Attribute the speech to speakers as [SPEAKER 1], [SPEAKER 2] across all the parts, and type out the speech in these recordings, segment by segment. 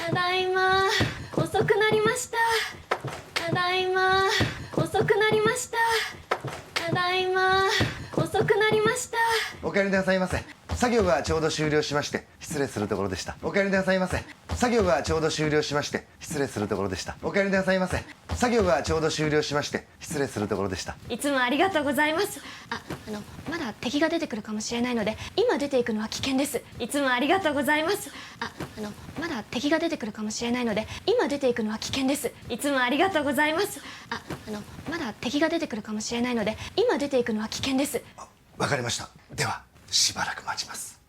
[SPEAKER 1] ただいま。遅くなりました。ただいま。遅くなりました。ただいま。遅くなりました。
[SPEAKER 2] お帰りなさいませ。作業がちょうど終了しまして失礼するところでした。お帰りなさいませ。作業がちょうど終了しまして失礼するところでした。お帰りなさいませ。作業がちょうど終了しまして失礼するところでした。
[SPEAKER 1] いつもありがとうございます。まだ敵が出てくるかもしれないので、今出ていくのは危険です。いつもありがとうございます。まだ敵が出てくるかもしれないので、今出ていくのは危険です。いつもありがとうございます。まだ敵が出てくるかもしれないので、今出ていくのは危険です。
[SPEAKER 2] わかりました。ではしばらく待ちます。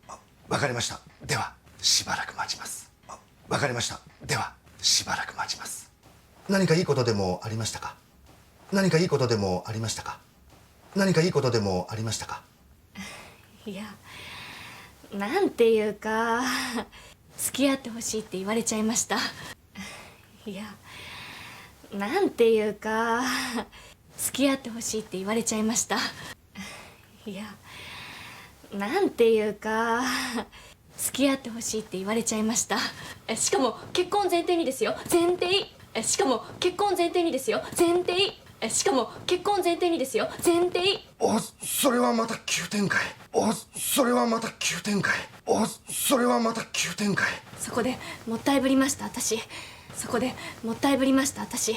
[SPEAKER 2] わかりました。ではしばらく待ちます。わかりました。ではしばらく待ちます。何かいいことでもありましたか？何かいいことでもありましたか？何かいいことでもありましたか？
[SPEAKER 1] いや、なんていうか、付き合ってほしいって言われちゃいました。いや、なんていうか、付き合ってほしいって言われちゃいました。いや、なんていうか、付き合ってほしいって言われちゃいました。しかも結婚前提にですよ。前提。しかも結婚前提にですよ。前提。しかも結婚前提にですよ。前提。
[SPEAKER 2] それはまた急展開。それはまた急展開。それはまた急展開。
[SPEAKER 1] そこでもったいぶりました私。そこでもったいぶりました私。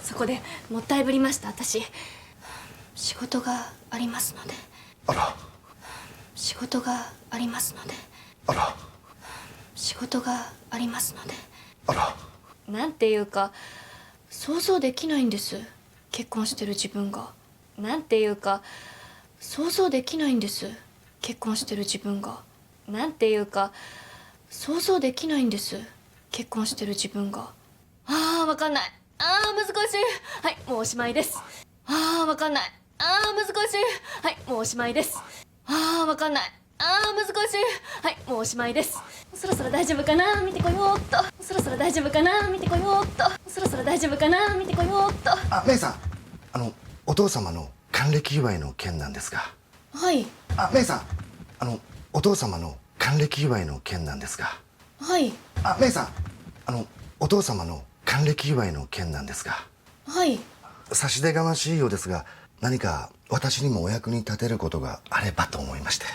[SPEAKER 1] そこでもったいぶりました私。仕事がありますので。
[SPEAKER 2] あら。
[SPEAKER 1] 仕事がありますので。
[SPEAKER 2] あら。
[SPEAKER 1] 仕事がありますので。
[SPEAKER 2] あら。
[SPEAKER 1] なんていうか、想像できないんです。結婚してる自分が。なんていうか、想像できないんです。結婚してる自分が。なんていうか、想像できないんです。結婚してる自分が。わかんない。難しい。はい、もうおしまいです。わかんない。難しい。はい、もうおしまいです。わかんない。難しい。はい、もうおしまいです。そろそろ大丈夫かな、見てこようっと。そろそろ大丈夫かな、見てこようっと。そろそろ大丈夫かな、見てこようっと。
[SPEAKER 2] メイさん、お父様の還暦祝いの件なんですが。
[SPEAKER 1] はい。
[SPEAKER 2] メイさん、お父様の還暦祝いの件なんですが。
[SPEAKER 1] はい。
[SPEAKER 2] メイさん、お父様の還暦祝いの件なんですが。
[SPEAKER 1] はい。
[SPEAKER 2] 差し出がましいようですが、何か私にもお役に立てることがあればと思いまして。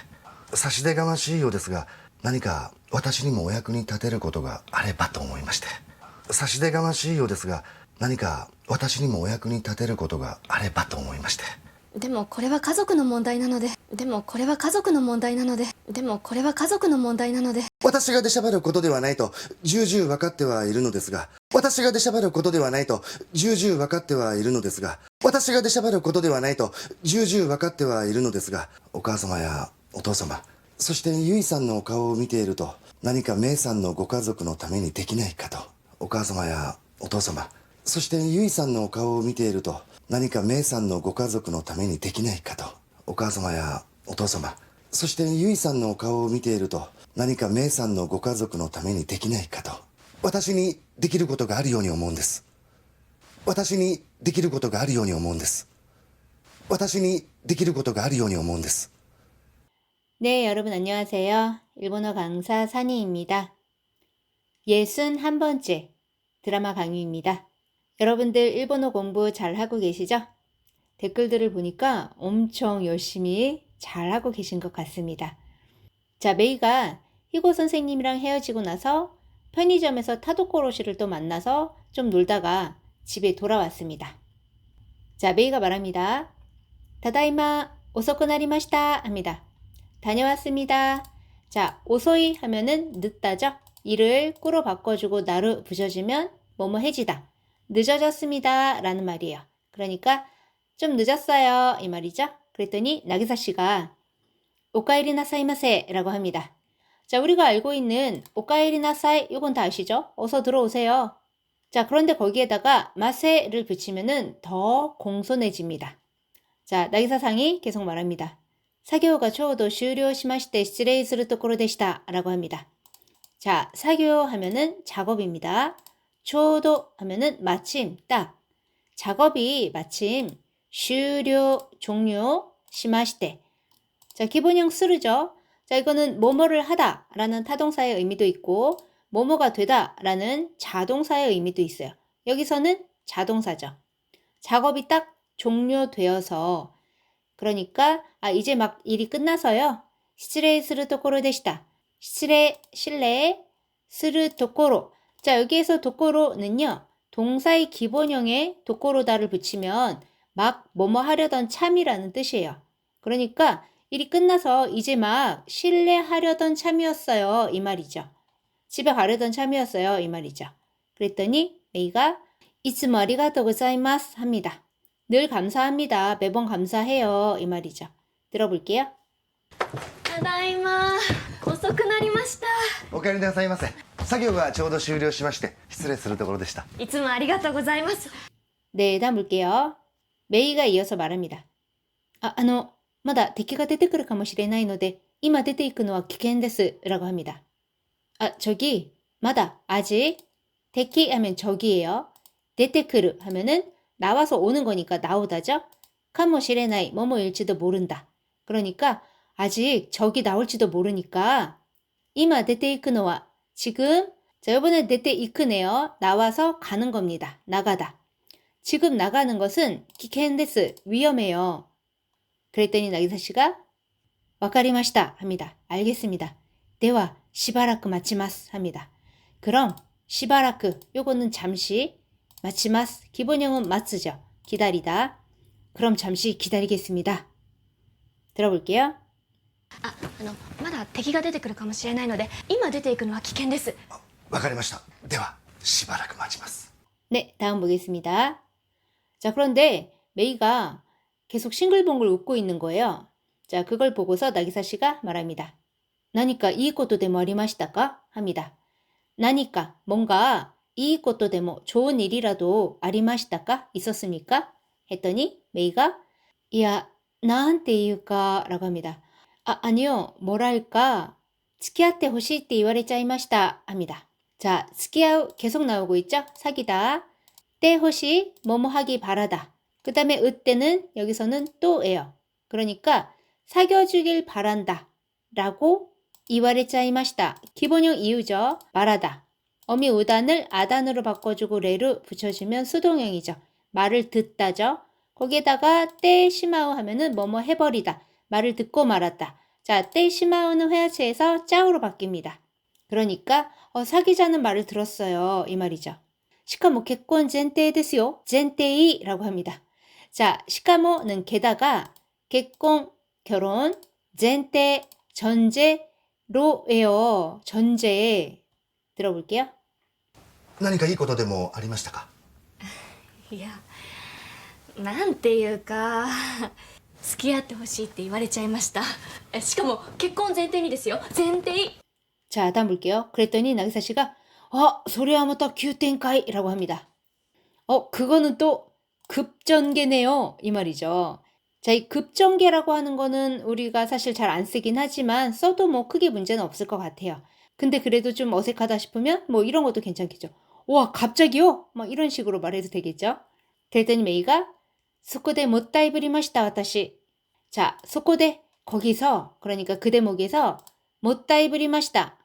[SPEAKER 2] 差し出がましいようですが、何か私にもお役に立てることがあればと思いまして。差し出がましいようですが、何か私にもお役に立てることがあればと思いまして。
[SPEAKER 1] でもこれは家族の問題なので。でもこれは家族の問題なので。でもこれは家族の問題なので。
[SPEAKER 2] 私が出しゃばることではないと重々分かってはいるのですが、私が出しゃばることではないと重々分かってはいるのですが、私が出しゃばることではないと重々分かってはいるのですが、お母様やお父様、そしてゆいさんのお顔を見ていると、何かメイさんのご家族のためにできないかと。お母様やお父様、そしてゆいさんのお顔を見ていると、何かメイさんのご家族のためにできないかと。お母様やお父様、そしてゆいさんのお顔を見ていると、何かメイさんのご家族のためにできないかと。私にできることがあるように思うんです。私にできることがあるように思うんです。私にできることがあるように思うんです。
[SPEAKER 3] 네, 여러분 안녕하세요. 일본어 강사 산이입니다. 61번째 드라마 강의입니다. 여러분들 일본어 공부 잘 하고 계시죠? 댓글들을 보니까 엄청 열심히 잘 하고 계신 것 같습니다. 자, 메이가 희고 선생님이랑 헤어지고 나서 편의점에서 타도코로 씨를 또 만나서 좀 놀다가 집에 돌아왔습니다. 자, 메이가 말합니다. 다다이마 오소코 나리마시타 합니다. 다녀왔습니다. 자, 오소이 하면은 늦다죠? 이를 꾸로 바꿔주고 나로 붙여주면 뭐뭐 해지다. 늦어졌습니다 라는 말이에요. 그러니까 좀 늦었어요 이 말이죠. 그랬더니 나기사 씨가 오카에리나사이마세 라고 합니다. 자, 우리가 알고 있는 오카에리나사이 요건 다 아시죠? 어서 들어오세요. 자, 그런데 거기에다가 마세를 붙이면은 더 공손해집니다. 자, 나기사상이 계속 말합니다. 사교가 초도終了しまして 失礼するところでした라고 합니다. 자, 사교 하면은 작업입니다. 초도 하면은 마침, 딱. 작업이 마침 終了, 종료, しまして. 자, 기본형 쓰르죠. 자, 이거는 뭐뭐를 하다 라는 타동사의 의미도 있고 뭐뭐가 되다라는 자동사의 의미도 있어요. 여기서는 자동사죠. 작업이 딱 종료되어서 그러니까 이제 막 일이 끝나서요. 시츠레이 스루 토코로 데시다. 실례 스루 토코로. 자, 여기에서 도코로는요. 동사의 기본형에 도코로다를 붙이면 막 뭐뭐 하려던 참이라는 뜻이에요. 그러니까 일이 끝나서 이제 막 실례하려던 참이었어요. 이 말이죠. 집에 가려던 참이었어요. 이 말이죠. 그랬더니 메이가 이츠모 아리가또 고자이마스 합니다. 늘 감사합니다. 매번 감사해요. 이 말이죠. 들어볼게요.
[SPEAKER 1] ただいま遅くなりました
[SPEAKER 2] お帰りなさいませ。作業がちょうど終了しまして失礼するところでした。
[SPEAKER 1] いつもありがとうございます
[SPEAKER 3] 네, 다음 볼게요. 메이가 이어서 말합니다. まだ敵が出てくるかもしれないので今出ていくのは危険です라고 합니다. 저기 마다 아직 데키 하면 저기예요. 데테크르 하면은 나와서 오는 거니까 나오다죠. 카모시레나이 뭐뭐일지도 모른다. 그러니까 아직 적이 나올지도 모르니까 이마 데테이크노와 지금 자 이번에 데테이크네요. 나와서 가는 겁니다. 나가다. 지금 나가는 것은 기켄데스 위험해요. 그랬더니 나기사 씨가 와카리마시다 합니다. 알겠습니다. 대화 시바라크 마치마스 합니다. 그럼 시바라크 요거는 잠시 마치마스 기본형은 마츠죠. 기다리다. 그럼 잠시 기다리겠습니다. 들어볼게요.
[SPEAKER 1] まだ敵が出てくるかもしれないので今出ていくのは危険です
[SPEAKER 2] わかりました。ではしばらく待ちます。
[SPEAKER 3] 네, 다음 보겠습니다. 자, 그런데 메이가 계속 싱글벙글 웃고 있는 거예요. 자, 그걸 보고서 나기사 씨가 말합니다. 나니까 이 것도 데모 아리마시다까? 합니다. 나니까 뭔가 이 것도 데모 좋은 일이라도 아리마시다까? 있었습니까? 했더니 메이가 이야 나한테 이유까? 라고 합니다. 아니요, 뭐랄까? 付き合ってほしいって言われちゃいました. 합니다. 자, 付き合う 계속 나오고 있죠? 사귀다. 때 호시 뭐뭐 하기 바라다. 그 다음에 으때는 여기서는 또예요. 그러니까 사귀어주길 바란다 라고 이와레짜이마시다. 기본형 이유죠. 말하다. 어미 우단을 아단으로 바꿔주고 레를 붙여주면 수동형이죠. 말을 듣다죠. 거기에다가 때 시마우 하면은 뭐뭐 해버리다. 말을 듣고 말았다. 자, 때 시마우는 회화체에서 짜우로 바뀝니다. 그러니까 사귀자는 말을 들었어요. 이 말이죠. 시카모 결혼 전제ですよ. 전제이라고 합니다. 자, 시카모는 게다가 결혼, 결혼, 전제, 전제로예요. 전제. 들어볼게요.
[SPEAKER 2] 何かいいことでもありましたか。
[SPEAKER 1] いやなんていうか付き合ってほしいって言われちゃいましたしかも結婚前提にですよ前提
[SPEAKER 3] 자, 다음 볼게요. 그랬더니 나기사 씨가 소리야마타 규텐카이라고 합니다. 그거는 또 급전개네요. 이 말이죠. 자, 이 급전개라고 하는 거는 우리가 사실 잘 안 쓰긴 하지만 써도 뭐 크게 문제는 없을 것 같아요. 근데 그래도 좀 어색하다 싶으면 뭐 이런 것도 괜찮겠죠. 와, 갑자기요? 막 이런 식으로 말해도 되겠죠. 그랬더니 메이가 소코데 못다이브리마시다 와타시. 자, 소코데 거기서 그러니까 그 대목에서 못다이브리마시다.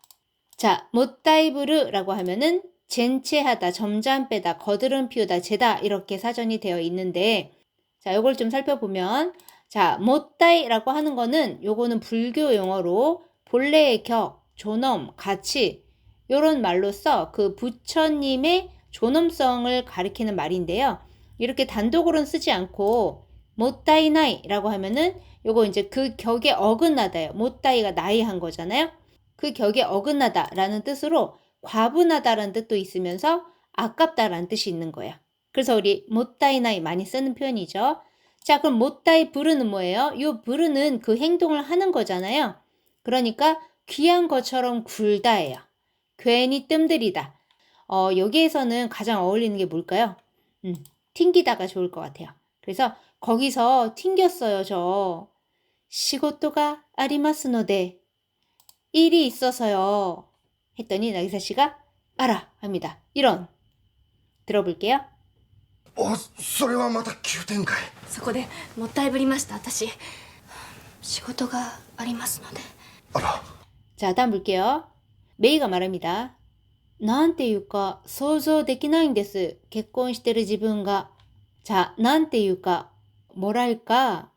[SPEAKER 3] 자, 못다이브르라고 하면은 젠체하다, 점잠 빼다, 거드름 피우다, 재다 이렇게 사전이 되어 있는데 자, 요걸 좀 살펴보면 자, 못다이라고 하는 거는 요거는 불교 용어로 본래의 격, 존엄, 가치 요런 말로써 그 부처님의 존엄성을 가리키는 말인데요. 이렇게 단독으로는 쓰지 않고 못다이나이라고 하면은 요거 이제 그 격에 어긋나다요. 못다이가 나이 한 거잖아요. 그 격에 어긋나다라는 뜻으로 과분하다라는 뜻도 있으면서 아깝다라는 뜻이 있는 거예요. 그래서 우리 못다이나이 많이 쓰는 표현이죠. 자, 그럼 못다이 부르는 뭐예요? 요 부르는 그 행동을 하는 거잖아요. 그러니까 귀한 것처럼 굴다예요. 괜히 뜸들이다. 여기에서는 가장 어울리는 게 뭘까요? 튕기다가 좋을 것 같아요. 그래서 거기서 튕겼어요, 저. 시고토가 아리마스노데. 일이 있어서요. 했더니 나기사 씨가 알아 합니다. 이런. 들어볼게요.
[SPEAKER 2] それはまた急展開。
[SPEAKER 1] そこでもったいぶりました私仕事がありますので
[SPEAKER 2] あら。
[SPEAKER 3] 자, 다음 볼게요. 메이가 말합니다. なんていうか想像できないんです。結婚してる自分が. 자, なんていうか 뭐랄까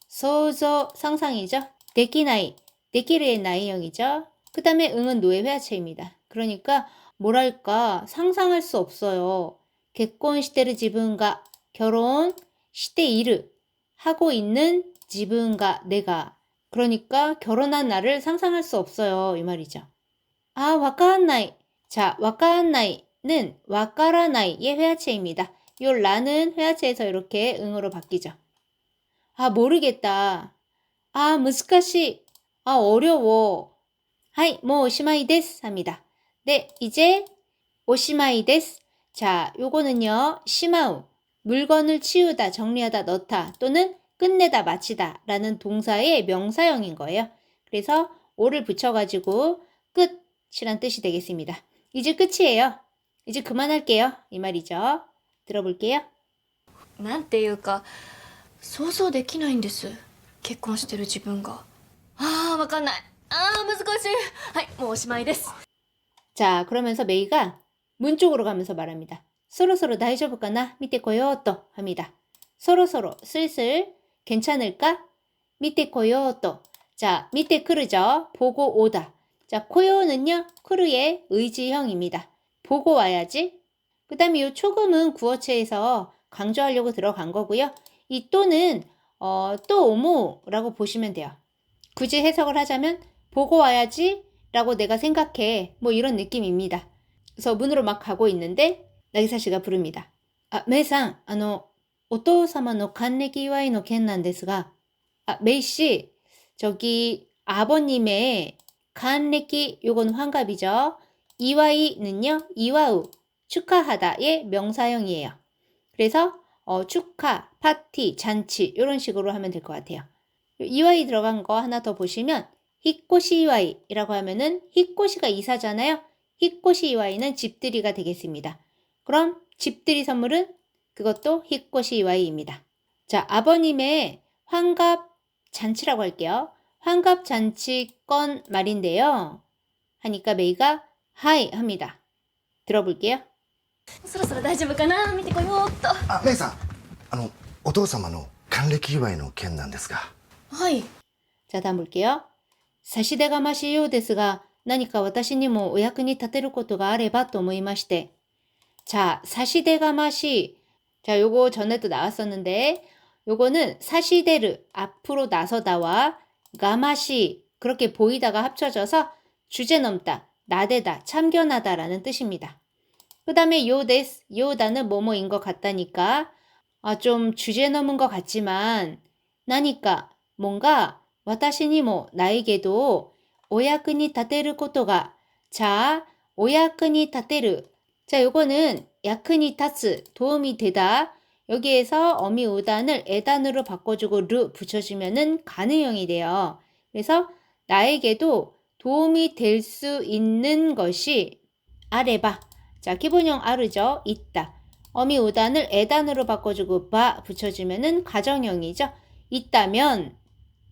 [SPEAKER 3] 소조 상상이죠. 되기나이, 되기르의 나이형이죠. 그 다음에 응은 노의 회화체입니다. 그러니까 뭐랄까 상상할 수 없어요. 결혼 시대를 지분가 결혼 시대 일을 하고 있는 지분가 내가 그러니까 결혼한 나를 상상할 수 없어요. 이 말이죠. 아, 와카한나이. 자, 와카한나이는 와카라나이의 회화체입니다. 요 라는 회화체에서 이렇게 응으로 바뀌죠. 아, 모르겠다. 아, 무스카시. 아, 어려워. 하이, 뭐 오시마이 데스 합니다. 네, 이제 오시마이 데스. 자, 요거는요. 시마우. 물건을 치우다, 정리하다, 넣다 또는 끝내다, 마치다 라는 동사의 명사형인 거예요. 그래서 오를 붙여가지고 끝이란 뜻이 되겠습니다. 이제 끝이에요. 이제 그만할게요. 이 말이죠. 들어볼게요.
[SPEAKER 1] なんていうか想像できないんです。結婚してる自分が。ああ、わかんない。ああ、難しい。はい、もうおしまいです。
[SPEAKER 3] 자, 그러면서 메이가 문 쪽으로 가면서 말합니다. 서로서로 다이저브까나 밑에 고요또 합니다. 서로서로 슬슬 괜찮을까? 밑에 고요또. 자, 밑에 크르죠. 보고 오다. 자, 코요는요. 크르의 의지형입니다. 보고 와야지. 그 다음에 이 초금은 구어체에서 강조하려고 들어간 거고요. 이 또는 또 오모라고 보시면 돼요. 굳이 해석을 하자면 보고 와야지 라고 내가 생각해. 뭐 이런 느낌입니다. 그래서 문으로 막 가고 있는데 나기사 씨가 부릅니다. 아, 메이상, お父様の還暦祝いの件なんですが, 아, 메이 씨, 저기 아버님의 간레기 요건 환갑이죠. 이와이는요, 이와우, 축하하다의 명사형이에요. 그래서 축하, 파티, 잔치 이런 식으로 하면 될 것 같아요. 이와이 들어간 거 하나 더 보시면 히꼬시 이와이라고 하면은 히꼬시가 이사잖아요. 히꼬시 이와이는 집들이가 되겠습니다. 그럼 집들이 선물은 그것도 히꼬시 이와이입니다. 자, 아버님의 환갑 잔치라고 할게요. 환갑 잔치건 말인데요. 하니까 메이가 하이 합니다. 들어볼게요.
[SPEAKER 1] そろそろ大丈夫かな見てこようっと。
[SPEAKER 2] あ、メイさん、お父様の還暦祝いの件なんですが。
[SPEAKER 1] はい。
[SPEAKER 3] 자, 다음 볼게요. 사시대가 마시요ですが何か私にもお役に立てることがあればと思いまして. 자, 사시대가 마시. 자, 요거 전에도 나왔었는데 요거는 사시대르 앞으로 나서다와 가마시 그렇게 보이다가 합쳐져서 주제 넘다, 나대다, 참견하다라는 뜻입니다. 그 다음에 요데스, 요다는 뭐뭐인 것 같다니까 좀 주제 넘은 것 같지만 나니까 뭔가 와타시니모 나에게도 오야크니 타테르 코토가 자, 오야크니 타테르 자, 요거는 야크니 타츠 도움이 되다 여기에서 어미 오단을 에단으로 바꿔주고 르 붙여주면은 가능형이 돼요. 그래서 나에게도 도움이 될 수 있는 것이 아레바 자, 기본형 아르죠. 있다. 어미 오단을 에단으로 바꿔주고 바 붙여주면은 가정형이죠. 있다면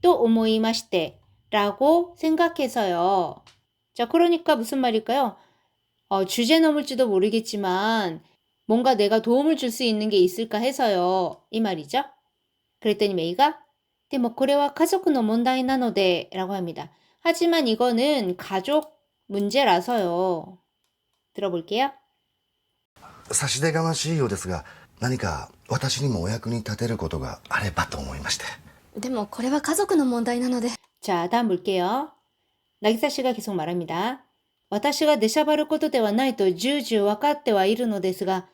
[SPEAKER 3] 또 오모이마시테 라고 생각해서요. 자, 그러니까 무슨 말일까요? 주제 넘을지도 모르겠지만 뭔가 내가 도움을 줄 수 있는 게 있을까 해서요. 이 말이죠. 그랬더니 메이가 でもこれは家族の問題なので라고 합니다. 하지만 이거는 가족 문제라서요. 들어볼게요.
[SPEAKER 2] 差し出がましいようですが、何か私にもお役に立てることがあればと思いまして。
[SPEAKER 1] でもこれは家族の問題なので。
[SPEAKER 3] 자, 다음 볼게요. 나기사 씨가 계속 말합니다. 私が出しゃばることではないと重々分かってはいるのですが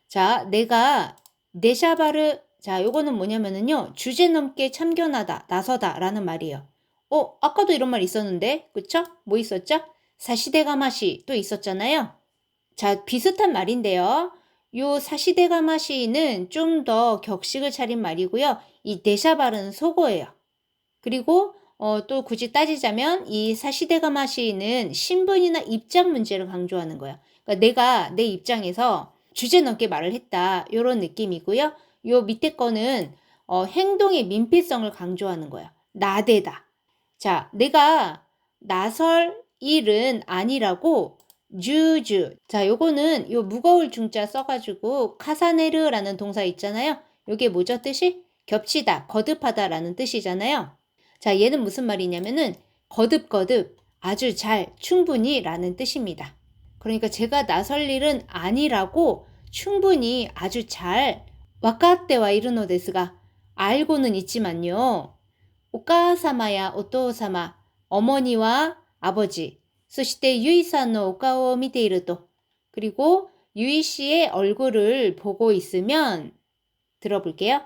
[SPEAKER 3] 자, 내가 데샤바르 자, 요거는 뭐냐면은요. 주제 넘게 참견하다, 나서다 라는 말이에요. 아까도 이런 말 있었는데 그쵸? 뭐 있었죠? 사시데가마시 또 있었잖아요. 자, 비슷한 말인데요. 요 사시데가마시는 좀 더 격식을 차린 말이고요. 이 데샤바르는 속어예요. 그리고 또 굳이 따지자면 이 사시데가마시는 신분이나 입장 문제를 강조하는 거예요. 그러니까 내가 내 입장에서 주제 넘게 말을 했다. 요런 느낌이고요. 요 밑에 거는 행동의 민폐성을 강조하는 거예요. 나대다. 자, 내가 나설 일은 아니라고 주주. 자, 요거는 요 무거울 중자 써가지고 카사네르라는 동사 있잖아요. 요게 뭐죠? 뜻이? 겹치다, 거듭하다라는 뜻이잖아요. 자, 얘는 무슨 말이냐면은 거듭, 아주 잘, 충분히 라는 뜻입니다. 그러니까 제가 나설 일은 아니라고 충분히 아주 잘 와카테와 이르노 데스가 알고는 있지만요. 오카사마야 오토사마, 어머니와 아버지, そしてユイさんのお顔を見ていると. 그리고 유이 씨의 얼굴을 보고 있으면 들어볼게요.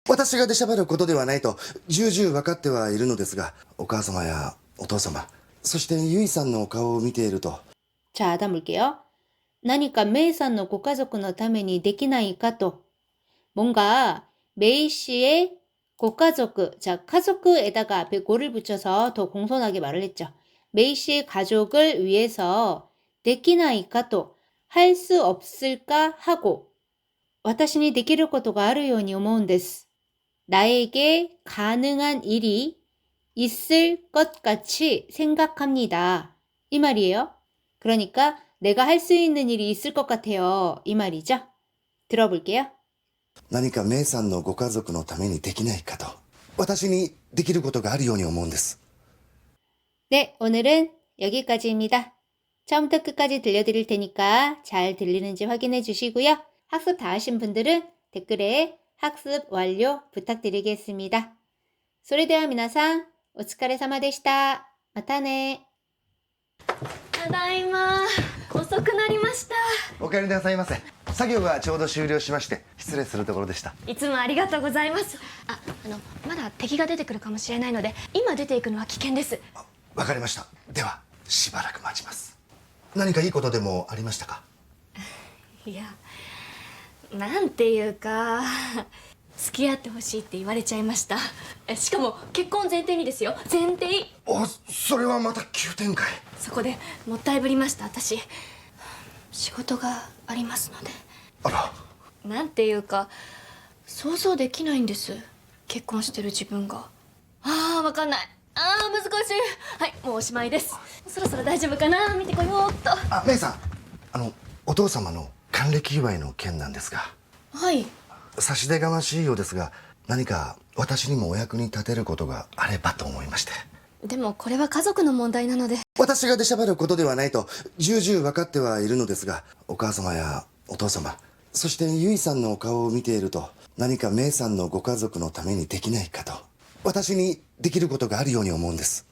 [SPEAKER 2] 私が出しゃばることではないと重々分かってはいるのですが、お母様やお父様、そしてゆいさんのお顔を見ていると。
[SPEAKER 3] 자, 담을게요. 何かメイさんのご家族のためにできないかと. 뭔가 메이 씨의 고가족, 자, 가족에다가 앞에 고를 붙여서 더 공손하게 말을 했죠. 메이 씨의 가족을 위해서 데키나이까 또 할 수 없을까 하고 私にできることがあるように思うんです. 나에게 가능한 일이 있을 것 같이 생각합니다. 이 말이에요. 그러니까 내가 할 수 있는 일이 있을 것 같아요. 이 말이죠. 들어볼게요.
[SPEAKER 2] 何かメイさんのご家族のためにできないかと。私にできることがあるように思うんです。
[SPEAKER 3] 네, 오늘은 여기까지입니다. 처음부터 끝까지 들려드릴 테니까 잘 들리는지 확인해 주시고요. 학습 다 하신 분들은 댓글에 학습 완료 부탁드리겠습니다. それでは皆さん、お疲れ様でした。またね。
[SPEAKER 1] ただいま遅くなりました。
[SPEAKER 2] お帰りなさいませ。作業がちょうど終了しまして失礼するところでした。
[SPEAKER 1] いつもありがとうございます。まだ敵が出てくるかもしれないので今出ていくのは危険です。
[SPEAKER 2] わかりました。ではしばらく待ちます。何かいいことでもありましたか？
[SPEAKER 1] いや、なんていうか付き合ってほしいって言われちゃいました。しかも結婚前提にですよ。前提。
[SPEAKER 2] お、それはまた急展開。
[SPEAKER 1] そこでもったいぶりました。私仕事がありますので。
[SPEAKER 2] あら。
[SPEAKER 1] なんていうか想像できないんです。結婚してる自分が。わかんない。難しい。はい、もうおしまいです。そろそろ大丈夫かな。見てこようっと。
[SPEAKER 2] メイさん、お父様の還暦祝いの件なんですが。
[SPEAKER 1] はい。
[SPEAKER 2] 差し出がましいようですが、何か私にもお役に立てることがあればと思いまして。
[SPEAKER 1] でもこれは家族の問題なので。
[SPEAKER 2] 私が出しゃばることではないと重々分かってはいるのですが、お母様やお父様、そしてゆいさんのお顔を見ていると、何かメイさんのご家族のためにできないかと。私にできることがあるように思うんです。